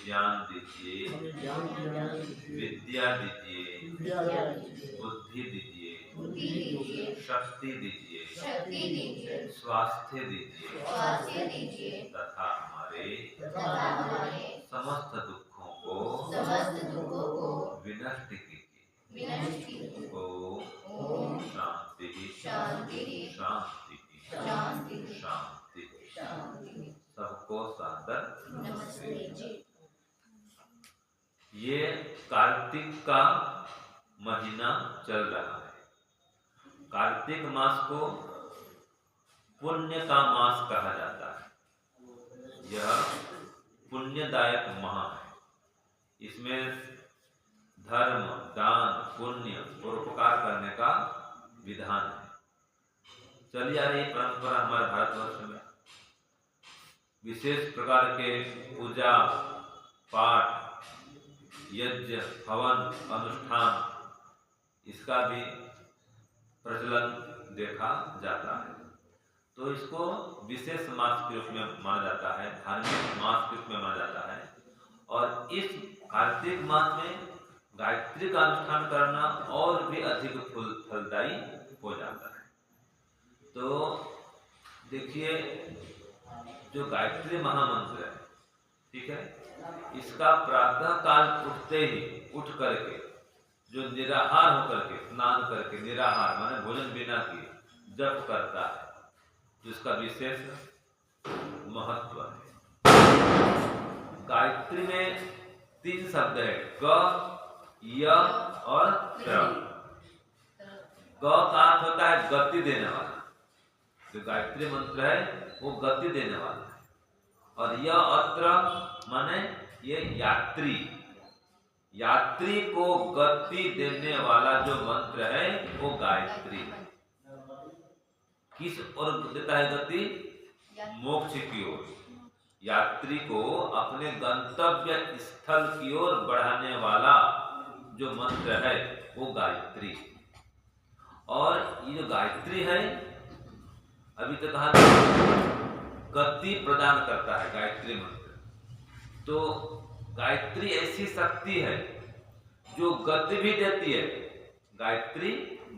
ज्ञान दीजिए, विद्या दीजिए, बुद्धि दीजिए, शक्ति दीजिए, स्वास्थ्य दीजिए तथा हमारे समस्त दुखों को विनष्ट कीजिए। ओम शांति शांति शांति शांति। सबको सादर नमस्ते। ये कार्तिक का महीना चल रहा है। कार्तिक मास को पुण्य का मास कहा जाता है। यह पुण्यदायक माह है। इसमें धर्म, दान, पुण्य और उपकार करने का विधान है। चली आ रही परंपरा हमारे भारतवर्ष में विशेष प्रकार के पूजा पाठ, यज्ञ, हवन, अनुष्ठान इसका भी प्रचलन देखा जाता है। तो इसको विशेष मास के रूप में माना जाता है, धार्मिक मास के रूप में माना जाता है। और इस कार्तिक मास में गायत्री का अनुष्ठान करना और भी अधिक फलदायी हो जाता है। तो देखिए, जो गायत्री महामंत्र है, ठीक है, इसका प्रातः काल उठते ही उठ करके जो निराहार होकर के स्नान करके, निराहार माने भोजन बिना किए जप करता है, जिसका विशेष महत्व है। गायत्री में 3 शब्द है, ग, य और त्र। ग का अर्थ होता है गति देने वाला। जो गायत्री मंत्र है वो गति देने वाला है। और य अत्र माने ये यात्री, यात्री को गति देने वाला जो मंत्र है वो गायत्री है। किस ओर देता है गति? मोक्ष की ओर। यात्री को अपने गंतव्य स्थल की ओर बढ़ाने वाला जो मंत्र है वो गायत्री। और ये जो गायत्री है, अभी तक कहा गति प्रदान करता है गायत्री मंत्र। तो गायत्री ऐसी शक्ति है जो गति भी देती है। गायत्री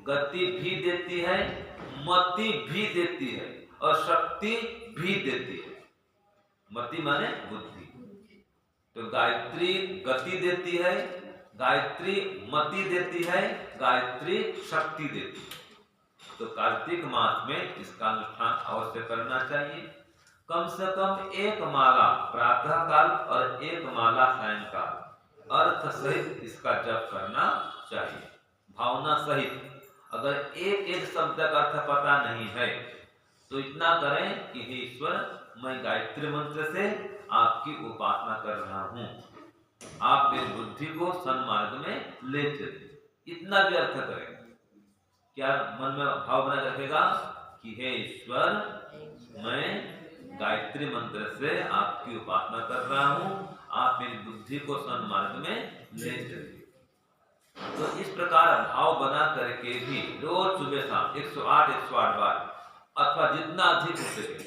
गति भी देती है, मति भी देती है और शक्ति भी देती है। मति माने बुद्धि। तो गायत्री गति देती है, गायत्री मति देती है, गायत्री शक्ति देती है। तो कार्तिक मास में इसका अनुष्ठान अवश्य करना चाहिए। कम से कम 1 माला प्रातः काल और 1 माला सायंकाल अर्थ सहित इसका जप करना चाहिए, भावना सहित। अगर एक शब्द का अर्थ पता नहीं है तो इतना करें कि हे ईश्वर, मैं गायत्री मंत्र से आपकी उपासना कर रहा हूँ, आप मेरी बुद्धि को सन्मार्ग में ले चलिए। इतना भी अर्थ करें। क्या मन में भाव बना रखेगा कि हे ईश्वर, मैं गायत्री मंत्र से आपकी उपासना कर रहा हूँ, आप मेरी बुद्धि को सन्मार्ग में ले चलिए। तो इस प्रकार भाव बना करके भी रोज सुबह शाम 108 बार अथवा जितना अधिक हो सके,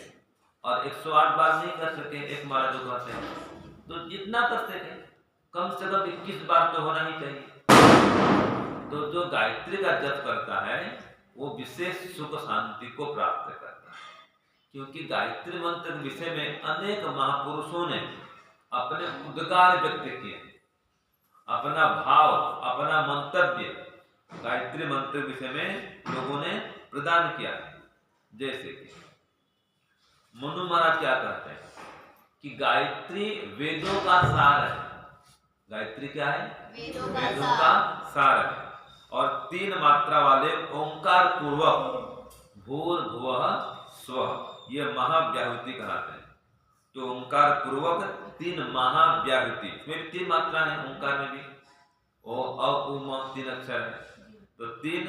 और 108 बार नहीं कर सके, 1 माला जो कहते हैं, तो जितना कर सके कम से कम 21 बार तो होना ही चाहिए। तो जो गायत्री का जप करता है वो विशेष सुख शांति को प्राप्त करता है। क्योंकि गायत्री मंत्र के विषय में अनेक महापुरुषों ने अपने उद्गार व्यक्त किए, अपना भाव, अपना मंतव्य गायत्री मंत्र के विषय में लोगों ने प्रदान किया है। जैसे कि मनु महाराज क्या कहते हैं कि गायत्री वेदों का सार है। गायत्री क्या है? वेदों का सार है। और 3 मात्रा वाले ओंकार पूर्वक भूर्भुवः स्वः, ये महाव्याहृति कहलाते हैं। तो ओंकार पूर्वक 3 महाव्याहृति, इसमें 3 मात्रा है ओंकार में भी, ओ अ उ म 3 अक्षर है। तो 3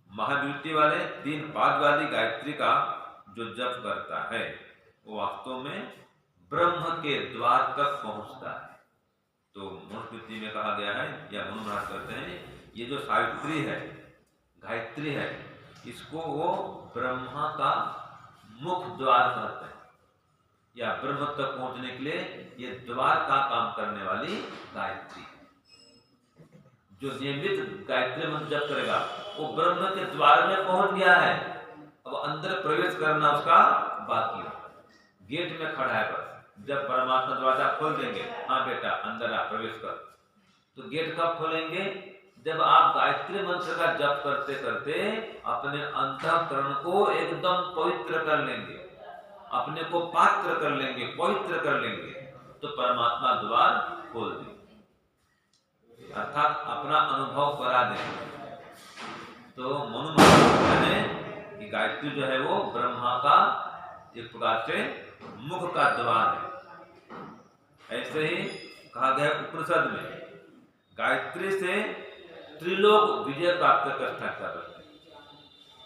महाव्याहृति वाले 3 पाद वाली गायत्री का जो जप करता है वो वास्तव में ब्रह्म के द्वार तक पहुंचता है। तो मनुस्मृति में कहा गया है, या मनु महाराज कहते हैं, ये जो सावित्री है, गायत्री है, इसको वो ब्रह्मा का मुख द्वार कहते हैं। या ब्रह्म तक पहुंचने के लिए ये द्वार का काम करने वाली गायत्री। जो नियमित गायत्री मंत्र जप करेगा वो ब्रह्म के द्वार में पहुंच गया है, अब अंदर प्रवेश करना उसका बाकी है, गेट में खड़ा है बस। जब परमात्मा दरवाजा खोल देंगे, हाँ बेटा अंदर आ प्रवेश कर, तो गेट कब खोलेंगे? जब आप गायत्री मंत्र का जप करते करते अपने अंतःकरण को एकदम पवित्र कर लेंगे, अपने को पात्र कर लेंगे, पवित्र कर लेंगे, तो परमात्मा द्वार खोल देंगे, अर्थात अपना अनुभव करा देंगे। तो मनु महाराज ने कि गायत्री जो है वो ब्रह्मा का एक प्रकार से मुख का द्वार है। ऐसे ही कहा गया उपनिषद में, गायत्री से त्रिलोक विजय प्राप्त कर सकता है,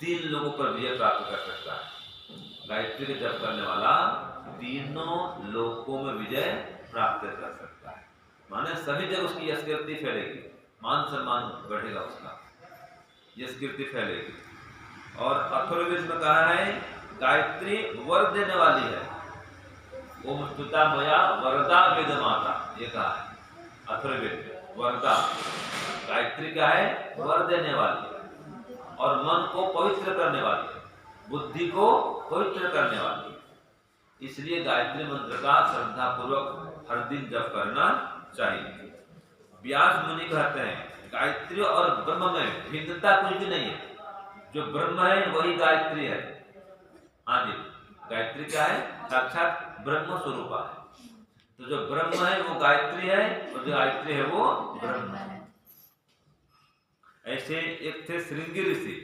3 लोगों पर विजय प्राप्त कर सकता है। गायत्री के जप करने वाला तीनों लोकों में विजय प्राप्त कर सकता है, माने सभी जगह उसकी यश कीर्ति फैलेगी, मान सम्मान बढ़ेगा, उसका यश कीर्ति फैलेगी। और अथर्ववेद में कहा है गायत्री वर देने वाली है, ओम स्तुता मया वरदा वेद माता, ये कहा है अथर्ववेद में। वरदा गायत्री क्या है? वर देने वाली है, और मन को पवित्र करने वाली है, बुद्धि को पवित्र करने वाली है। इसलिए गायत्री मंत्र का श्रद्धा पूर्वक हर दिन जप करना चाहिए। व्यास मुनि कहते हैं गायत्री और ब्रह्म में भिन्नता कुछ भी नहीं है, जो ब्रह्म है वही गायत्री है। हाँ जी, गायत्री क्या है? साक्षात ब्रह्म स्वरूप है। तो जो ब्रह्म है वो गायत्री है, और जो गायत्री है वो ब्रह्म है। ऐसे एक थे श्रृंगी ऋषि,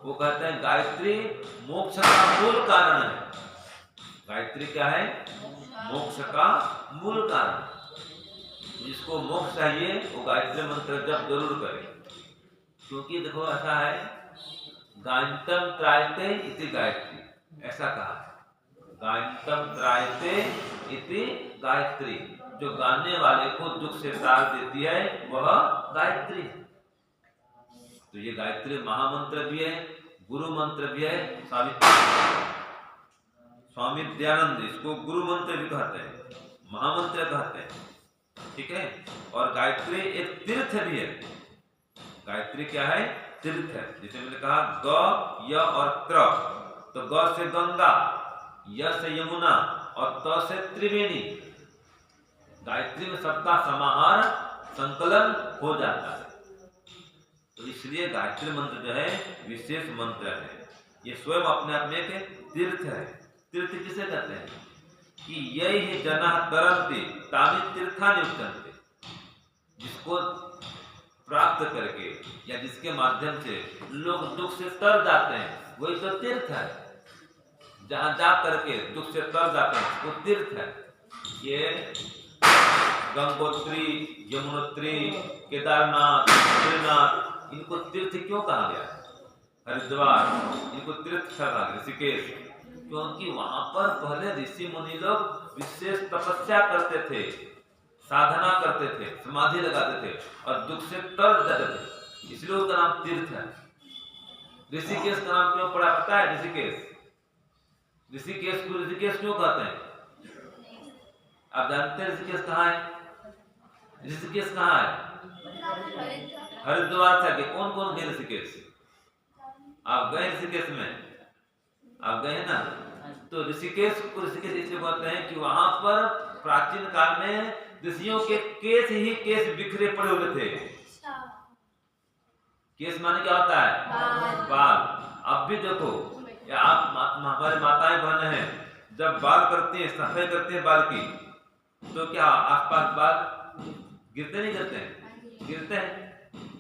वो कहते हैं गायत्री मोक्ष का मूल कारण है। गायत्री क्या है? मोक्ष का मूल कारण। जिसको मोक्ष चाहिए वो गायत्री मंत्र जप जरूर करे, क्योंकि देखो ऐसा है, गायन्तम त्रायते इति गायत्री, ऐसा कहा है, गायन्तम त्रायते इति गायत्री, जो गाने वाले को दुख से तार देती है वह गायत्री। तो ये गायत्री महामंत्र भी है, गुरु मंत्र भी है। स्वामी दयानंद इसको गुरु मंत्र भी कहते हैं, महामंत्र कहते हैं, ठीक है। और गायत्री एक तीर्थ भी है। गायत्री क्या है? तीर्थ है। जैसे मैंने कहा ग, य और त्र, तो ग से गंगा, य से यमुना और त से त्रिवेणी। गायत्री में सबका समाहार संकलन हो जाता है। तो इसलिए गायत्री मंत्र जो है विशेष मंत्र है, ये स्वयं अपने आप में एक तीर्थ है। तीर्थ किसे कहते हैं? कि यही जना तरंति तानि तीर्थानि उच्यन्ते, जिसको प्राप्त करके या जिसके माध्यम से लोग दुख से तर जाते हैं वही तो तीर्थ है। जहां जा करके दुख से तर जाते हैं वो तीर्थ है। ये गंगोत्री, यमुनोत्री, केदारनाथ, बद्रीनाथ, इनको तीर्थ क्यों कहा गया? हरिद्वार, इनको तीर्थ कहा गया, ऋषिकेश, क्योंकि वहां पर पहले ऋषि मुनि लोग विशेष तपस्या करते थे, साधना करते थे, समाधि लगाते थे और दुख से तर जाते थे, इसलिए उसका नाम तीर्थ है। ऋषिकेश का नाम क्यों पड़ा पता है? ऋषिकेश, ऋषिकेश को ऋषिकेश क्यों कहते हैं? आप जानते हैं ऋषिकेश कहाँ है? ऋषिकेश कहाँ है? हरिद्वार से आगे। कौन कौन गए ऋषिकेश? आप गए ऋषिकेश में? आप गए ना? तो ऋषिकेश को ऋषिकेश इसलिए कहते हैं कि वहां पर प्राचीन काल में ऋषियों के केस ही केस बिखरे पड़े हुए थे। केस माने क्या होता है? बाल। अब भी देखो, या आप हमारे माताएं बहनें हैं, जब बाल करती हैं, सफाई करती हैं बाल की, तो क्या आसपास बाल गिरते नहीं गिरते हैं? गिरते हैं।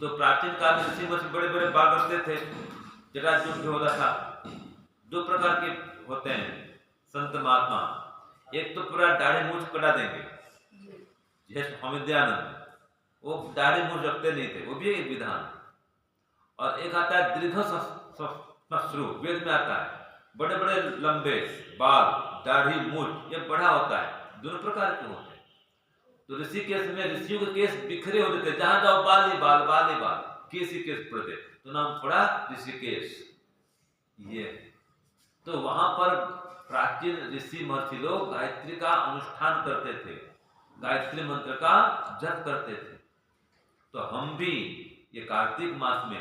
तो प्राचीन काल में ऋषि मुनि बड़े बड़े बाल रखते थे, जटाजूट जो होता था। 2 प्रकार के होते हैं संत महात्मा, एक तो पूरा दाढ़ी मूंछ कटा देंगे, जैसे स्वामी दयानंद, वो दाढ़ी मूंछ रखते नहीं थे, वो भी एक विधान। और एक आता है दीर्घ श्मश्रु, वेद में आता है, बड़े बड़े लंबे बाल, दाढ़ी मूंछ, ये बड़ा होता है। दोनों प्रकार के होते हैं। तो ऋषिकेश में ऋषियों के केस बिखरे होते थे, जहां जाओ बाल ही बाल, बाल ही बाल, केस ही केस पड़ते, तो नाम पड़ा ऋषिकेश। ये तो वहां पर प्राचीन ऋषि महर्षि लोग गायत्री का अनुष्ठान करते थे, गायत्री मंत्र का जप करते थे। तो हम भी ये कार्तिक मास में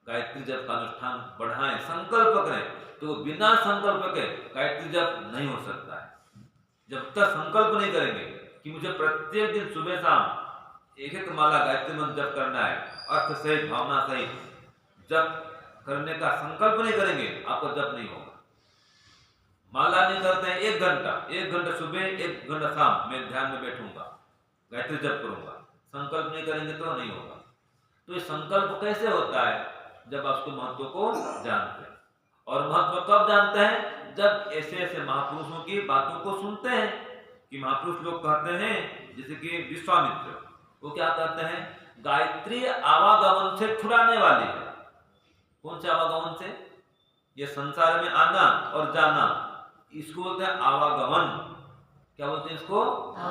गायत्री जप का अनुष्ठान बढ़ाएं, संकल्प करें। तो बिना संकल्प के गायत्री जप नहीं हो सकता है। जब तक संकल्प नहीं करेंगे कि मुझे प्रत्येक दिन सुबह शाम एक एक माला गायत्री मंत्र जप करना है, अर्थ सहित भावना सहित जप करने का संकल्प नहीं करेंगे, आपको जप नहीं होगा। माला नहीं करते हैं, 1 घंटा सुबह 1 घंटा शाम मैं ध्यान में बैठूंगा, गायत्री जप करूंगा, संकल्प नहीं करेंगे तो नहीं होगा। तो ये संकल्प कैसे होता है? जब आप उसके महत्व को जानते हैं। और महत्व कब जानते हैं? जब ऐसे ऐसे महापुरुषों की बातों को सुनते हैं कि महापुरुष लोग कहते हैं, जैसे कि विश्वामित्र, वो क्या कहते हैं? गायत्री आवागमन से छुड़ाने वाली है। कौन से आवागमन से? ये संसार में आना और जाना, इसको बोलते हैं आवागमन। क्या बोलते हैं इसको?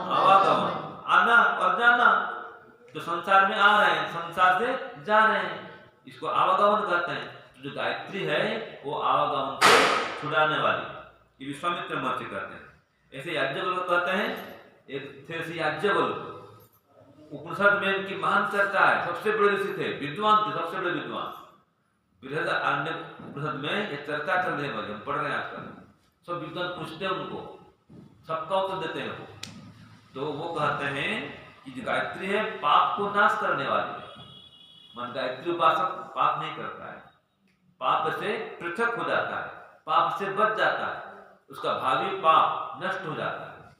आवागमन, आना और जाना। तो संसार में आ रहे हैं, संसार से जा रहे हैं, इसको आवागमन कहते हैं। तो जो गायत्री है वो आवागमन से छुड़ाने वाली, ये विश्वामित्र महर्षि कहते हैं। ऐसे याज्ञवल्क्य कहते हैं, एक थे ऐसे याज्ञवल्क्य, उपनिषद में इनकी महान चर्चा है, सबसे बड़े ऋषि थे, विद्वान थे, सबसे बड़े विद्वान। बृहदारण्यक उपनिषद में ये चर्चा चल रही है, हम पढ़ रहे हैं आजकल। सब विद्वान पूछते हैं उनको, सबका उत्तर देते हैं वो। तो वो कहते हैं कि जो गायत्री है पाप को नाश करने वाली है। मन गायत्री उपासक पाप नहीं करता है, पाप से पृथक हो जाता है, पाप से बच जाता है, उसका भावी पाप नष्ट हो जाता है,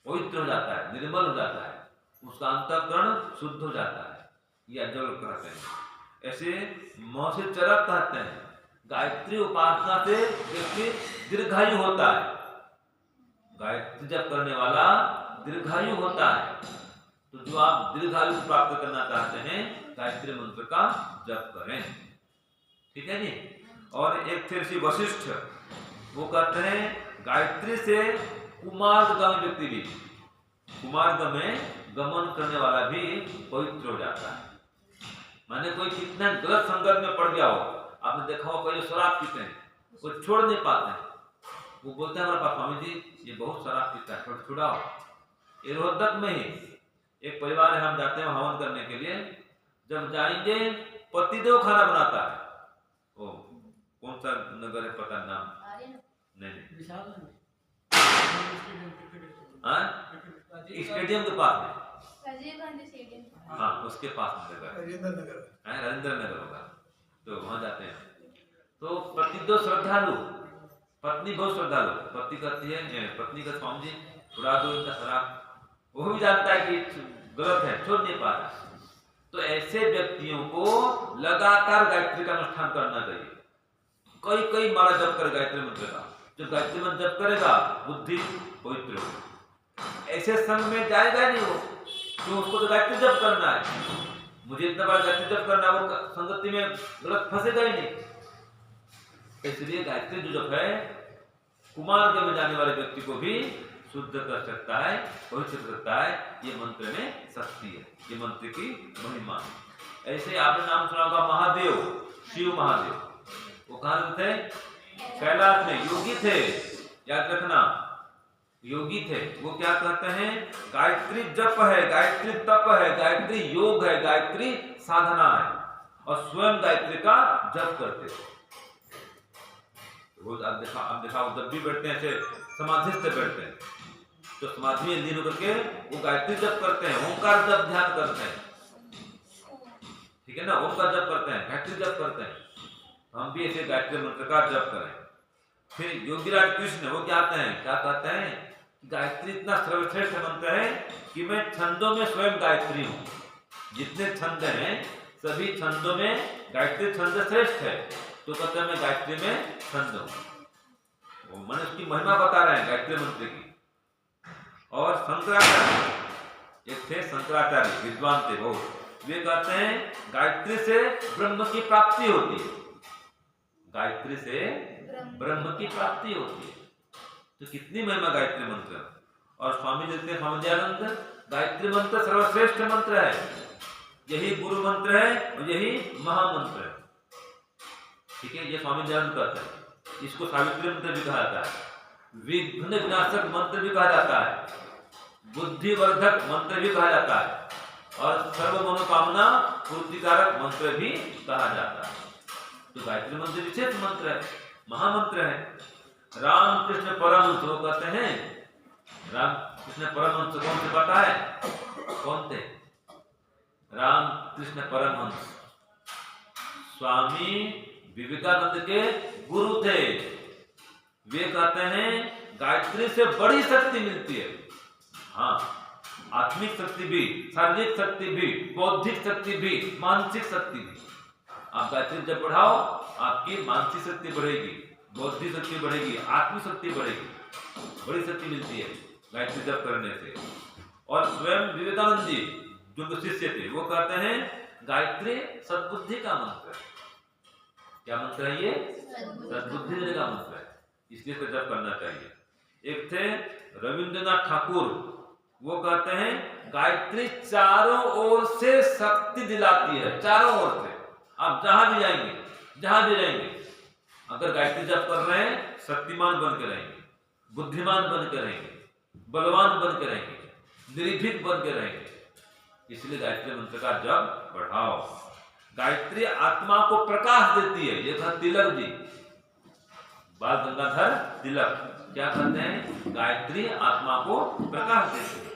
पवित्र हो जाता है, निर्मल हो जाता है, उसका अंतःकरण शुद्ध हो जाता है। ये याज्ञवल्क्य कहते हैं। ऐसे महर्षि चरक कहते हैं, गायत्री उपासना से व्यक्ति दीर्घायु होता है, गायत्री जप करने वाला दीर्घायु होता है। तो जो आप दीर्घायु प्राप्त करना चाहते हैं, गायत्री मंत्र का जप करें, ठीक है जी। और एक थे ऋषि वशिष्ठ, वो कहते हैं गायत्री से कुमार्गगामी व्यक्ति भी, कुमार्ग में गमन करने वाला भी पवित्र हो जाता है। माने कोई कितना गलत संगत में पड़ गया हो, आपने देखा हो कोई शराब पीते हैं, वो छोड़ नहीं पाते हैं, वो बोलते हैं हमारे पास स्वामी जी ये बहुत शराब पीता है, थोड़ा छुड़ाओ। ये रोहतक में ही एक परिवार है, हम जाते हैं हवन करने के लिए, जब जाएंगे पतिदेव खाना बनाता है, ओ कौन सा नगर है पता नाम नहीं, स्टेडियम के पास में, हाँ उसके पास में राजेंद्र नगर होगा, तो वहां जाते हैं। तो पतिदेव श्रद्धालु, पत्नी बहुत श्रद्धालु, पति कहती है, पत्नी का स्वामी जी छुड़ा दो इनका शराब, वो भी जानता है कि गलत है, छोड़ नहीं पा रहा। तो ऐसे व्यक्तियों को लगातार गायत्री का अनुष्ठान करना चाहिए, कई माला जप कर गायत्री मंत्र का। जब गायत्री मंत्र जप करेगा बुद्धि पवित्र होगी, ऐसे संग में जाएगा नहीं वो, तो उसको तो गायत्री जप करना है, मुझे इतना बार गायत्री जप करना, वो संगति में गलत फंसेगा ही नहीं। इसलिए गायत्री जो जप है कुमार्ग में जाने वाले व्यक्ति को भी शुद्ध कर सकता है, पवित्र करता है। ये मंत्र में शक्ति है, ये मंत्र की महिमा है। ऐसे आपने नाम सुना होगा महादेव, शिव महादेव, वो कहाँ थे? कैलाश में योगी थे, याद रखना योगी थे। वो क्या कहते हैं? गायत्री जप है, गायत्री तप है, गायत्री योग है, गायत्री साधना है, और स्वयं गायत्री का जप करते थे। रोज आप देखा जब भी बैठते हैं ऐसे समाधि से बैठते हैं, तो समाधि में लीन होकर के वो गायत्री जप करते हैं, ओंकार जप ध्यान करते हैं, ठीक है ना, ओंकार जप करते हैं, गायत्री जप करते हैं। हम भी ऐसे गायत्री मंत्र का जप करें। फिर योगीराज कृष्ण वो क्या कहते हैं? गायत्री इतना सर्वश्रेष्ठ मंत्र है कि मैं छंदों में स्वयं गायत्री हूँ। जितने छंद हैं सभी छंदों में गायत्री छंद श्रेष्ठ है, तो कहते हैं मैं गायत्री में छंद हूँ। मैंने उसकी महिमा बता रहे हैं गायत्री मंत्र की। और शंकराचार्य एक थे, शंकराचार्य विद्वान थे बहुत, वे कहते हैं गायत्री से ब्रह्म की प्राप्ति होती है, गायत्री से ब्रह्म की प्राप्ति होती है। तो कितनी महिमा गायत्री मंत्र। और स्वामी देते हैं स्वामी दयानंद, गायत्री मंत्र सर्वश्रेष्ठ मंत्र है, यही गुरु मंत्र है और यही महामंत्र है, ठीक है। ये स्वामी दयानंद कहते हैं, इसको सावित्री मंत्र भी कहा जाता है। विघ्न विनाशक मंत्र भी कहा जाता है, बुद्धिवर्धक मंत्र भी कहा जाता है और सर्व मनोकामना पूर्तिकारक मंत्र भी कहा जाता है। तो गायत्री मंत्र विशेष मंत्र है, महामंत्र है। रामकृष्ण परमहंस वो कहते हैं, रामकृष्ण परमहंस कौन से पता है, कौन थे? रामकृष्ण परमहंस स्वामी विवेकानंद के गुरु थे। वे कहते हैं गायत्री से बड़ी शक्ति मिलती है। हाँ, आत्मिक शक्ति भी, शारीरिक शक्ति भी, बौद्धिक शक्ति भी, मानसिक शक्ति भी। आप गायत्री जब बढ़ाओ आपकी मानसिक शक्ति बढ़ेगी, बौद्धिक शक्ति बढ़ेगी, आत्मिक शक्ति बढ़ेगी, बड़ी शक्ति मिलती है गायत्री जप करने से। और स्वयं विवेकानंद जी जो शिष्य थे वो कहते हैं गायत्री सद्बुद्धि का मंत्र है। क्या मंत्र है ये? सद्बुद्धि देने का मंत्र है, इसलिए तो जप करना चाहिए। एक थे रविंद्रनाथ ठाकुर, वो कहते हैं गायत्री चारों ओर से शक्ति दिलाती है, चारों ओर से। आप जहां भी जाएंगे, जहां भी रहेंगे, अगर गायत्री जप कर रहे हैं शक्तिमान बन के रहेंगे, बुद्धिमान बन के रहेंगे, बलवान बन के रहेंगे, निर्भीक बन के रहेंगे। इसलिए गायत्री मंत्र का जप बढ़ाओ। गायत्री आत्मा को प्रकाश देती है, ये था तिलक जी, बाल गंगाधर तिलक क्या कहते हैं, गायत्री आत्मा को प्रकाश देती है।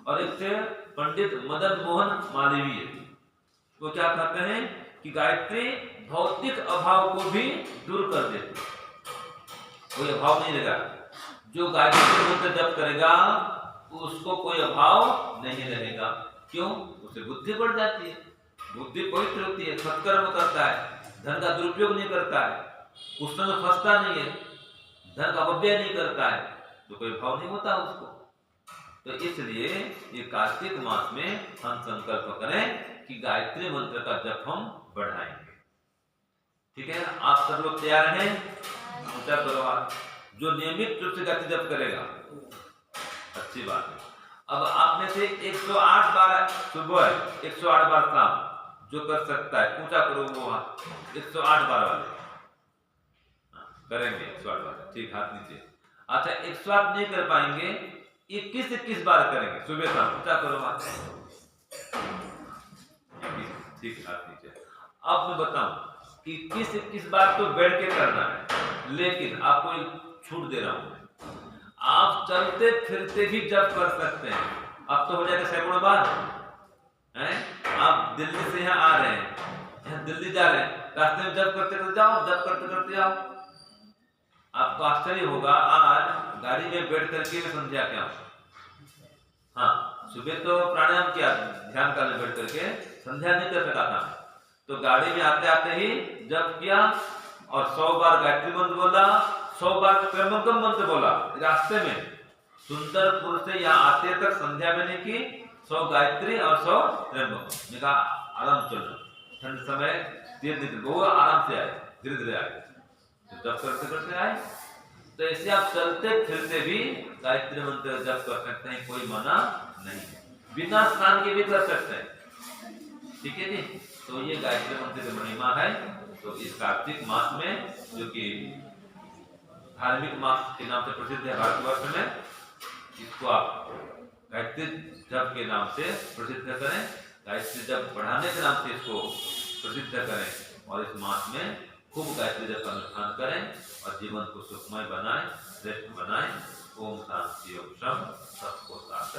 और एक थे पंडित मदन मोहन मालवीय, वो क्या कहते हैं कि गायत्री भौतिक अभाव को भी दूर कर देती है, कोई अभाव नहीं रहेगा। जो गायत्री मंत्र जप करेगा उसको कोई अभाव नहीं रहेगा। क्यों? उसे बुद्धि बढ़ जाती है, बुद्धि पवित्र होती है, सत्कर्म करता है, धन का दुरुपयोग नहीं करता है, उस समय फंसता नहीं है, धन का अपव्यय नहीं करता है, तो कोई भाव नहीं होता उसको। तो इसलिए ये कार्तिक मास में हम संकल्प करें कि गायत्री मंत्र का जप हम बढ़ाएंगे। ठीक है, आप सब लोग तैयार हैं? ऊंचा करो हाथ। जो नियमित रूप से गायत्री जप करेगा, अच्छी बात है। अब आप में से 108 बार सुबह, 108 बार शाम, जो कर सकता है ऊंचा करो वो हाथ। 108 बार वाले करेंगे, 108 बार, ठीक, हाथ नीचे। अच्छा, 108 नहीं कर पाएंगे, 21 बार करेंगे सुबह शाम, ऊंचा करो हाथ, ठीक, हाथ नीचे। अब मैं बताऊं 21 बार तो बैठ के करना है, लेकिन आपको एक छूट दे रहा हूं, आप चलते फिरते भी जप कर सकते हैं। अब तो हो जाएगा सैकड़ों बार हैं। आप दिल्ली से यहाँ आ रहे हैं, यहाँ दिल्ली जा रहे हैं, रास्ते में जप करते करते जाओ, जप करते करते जाओ। आपको आश्चर्य होगा, आज गाड़ी में बैठ करके मैं संध्या क्या, हाँ, सुबह तो प्राणायाम किया, ध्यान करने बैठ करके, संध्या नहीं कर सका था, तो गाड़ी में आते आते ही जप किया और 100 बार गायत्री मंत्र बोला, 100 बार त्र्यंबकम मंत्र बोला। रास्ते में सुंदरपुर से यहाँ आते तक संध्या मैंने की 100 गायत्री और 100 त्र्यंबकम। मैं कहा आराम चलो, ठंड समय धीरे वो आराम से आए, धीरे धीरे आए, जप करते करते आए। तो ऐसे आप चलते फिरते भी गायत्री मंत्र जप कर सकते हैं, कोई मना नहीं है, बिना स्नान के भी कर सकते हैं। ठीक है जी, तो ये गायत्री मंत्र की महिमा है। तो इस कार्तिक मास में, जो कि धार्मिक मास के नाम से प्रसिद्ध है भारतवर्ष में, इसको आप गायत्री जप के नाम से प्रसिद्ध करें, गायत्री जप बढ़ाने के नाम से इसको प्रसिद्ध करें और इस मास में खूब गायत्री जप का अनुष्ठान करें और जीवन को सुखमय बनाएं, श्रेष्ठ बनाएं। ओम शांति ओम शम, सबको साथ।